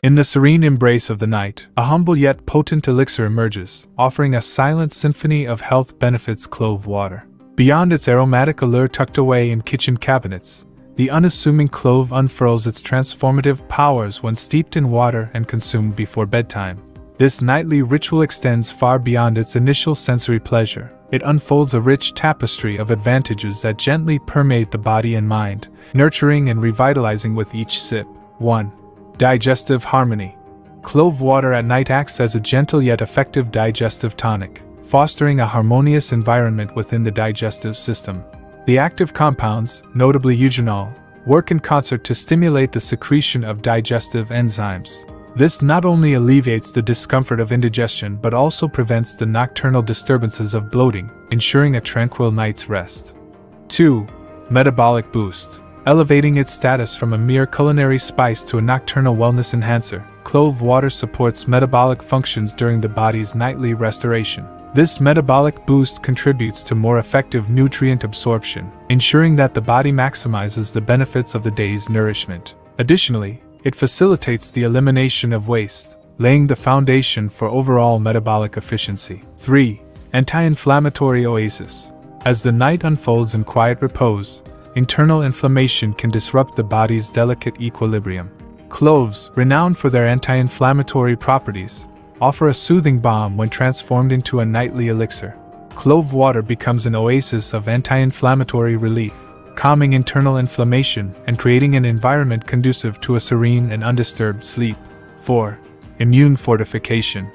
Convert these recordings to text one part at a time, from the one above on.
In the serene embrace of the night, a humble yet potent elixir emerges, offering a silent symphony of health benefits. Clove water. Beyond its aromatic allure tucked away in kitchen cabinets, the unassuming clove unfurls its transformative powers when steeped in water and consumed before bedtime. This nightly ritual extends far beyond its initial sensory pleasure. It unfolds a rich tapestry of advantages that gently permeate the body and mind, nurturing and revitalizing with each sip. 1. Digestive harmony. Clove water at night acts as a gentle yet effective digestive tonic, fostering a harmonious environment within the digestive system. The active compounds, notably eugenol, work in concert to stimulate the secretion of digestive enzymes. This not only alleviates the discomfort of indigestion but also prevents the nocturnal disturbances of bloating, ensuring a tranquil night's rest. 2. Metabolic boost. Elevating its status from a mere culinary spice to a nocturnal wellness enhancer, clove water supports metabolic functions during the body's nightly restoration. This metabolic boost contributes to more effective nutrient absorption, ensuring that the body maximizes the benefits of the day's nourishment. Additionally, it facilitates the elimination of waste, laying the foundation for overall metabolic efficiency. 3. Anti-inflammatory oasis. As the night unfolds in quiet repose, internal inflammation can disrupt the body's delicate equilibrium. Cloves, renowned for their anti-inflammatory properties, offer a soothing balm when transformed into a nightly elixir. Clove water becomes an oasis of anti-inflammatory relief, calming internal inflammation and creating an environment conducive to a serene and undisturbed sleep. 4. Immune fortification.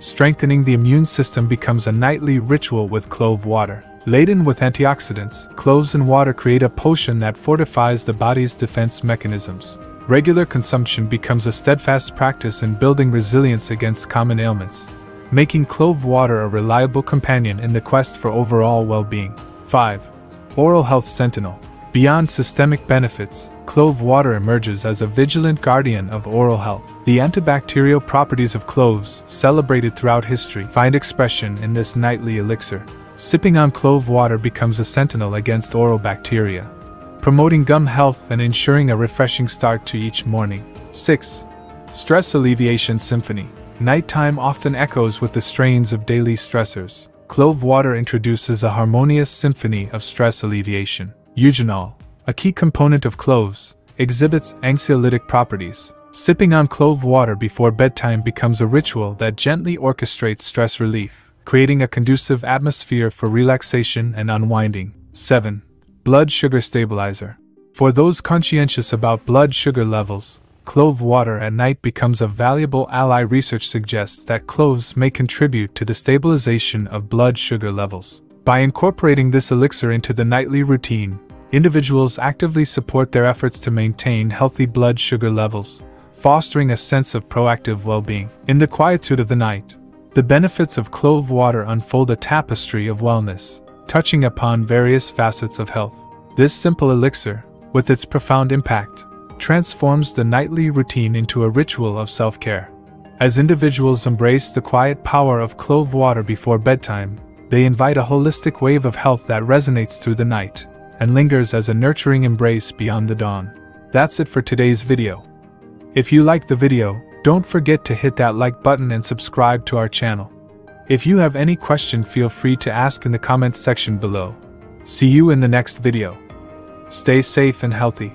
Strengthening the immune system becomes a nightly ritual with clove water. Laden with antioxidants, cloves and water create a potion that fortifies the body's defense mechanisms. Regular consumption becomes a steadfast practice in building resilience against common ailments, making clove water a reliable companion in the quest for overall well-being. 5. Oral health sentinel. Beyond systemic benefits, clove water emerges as a vigilant guardian of oral health. The antibacterial properties of cloves, celebrated throughout history, find expression in this nightly elixir. Sipping on clove water becomes a sentinel against oral bacteria, promoting gum health and ensuring a refreshing start to each morning. 6. Stress alleviation symphony. Nighttime often echoes with the strains of daily stressors. Clove water introduces a harmonious symphony of stress alleviation. Eugenol, a key component of cloves, exhibits anxiolytic properties. Sipping on clove water before bedtime becomes a ritual that gently orchestrates stress relief, creating a conducive atmosphere for relaxation and unwinding. 7. Blood sugar stabilizer. For those conscientious about blood sugar levels, clove water at night becomes a valuable ally. Research suggests that cloves may contribute to the stabilization of blood sugar levels. By incorporating this elixir into the nightly routine, individuals actively support their efforts to maintain healthy blood sugar levels, fostering a sense of proactive well-being. In the quietude of the night, the benefits of clove water unfold a tapestry of wellness, touching upon various facets of health. This simple elixir, with its profound impact, transforms the nightly routine into a ritual of self-care. As individuals embrace the quiet power of clove water before bedtime, they invite a holistic wave of health that resonates through the night and lingers as a nurturing embrace beyond the dawn. That's it for today's video. If you liked the video, don't forget to hit that like button and subscribe to our channel. If you have any question, feel free to ask in the comments section below. See you in the next video. Stay safe and healthy.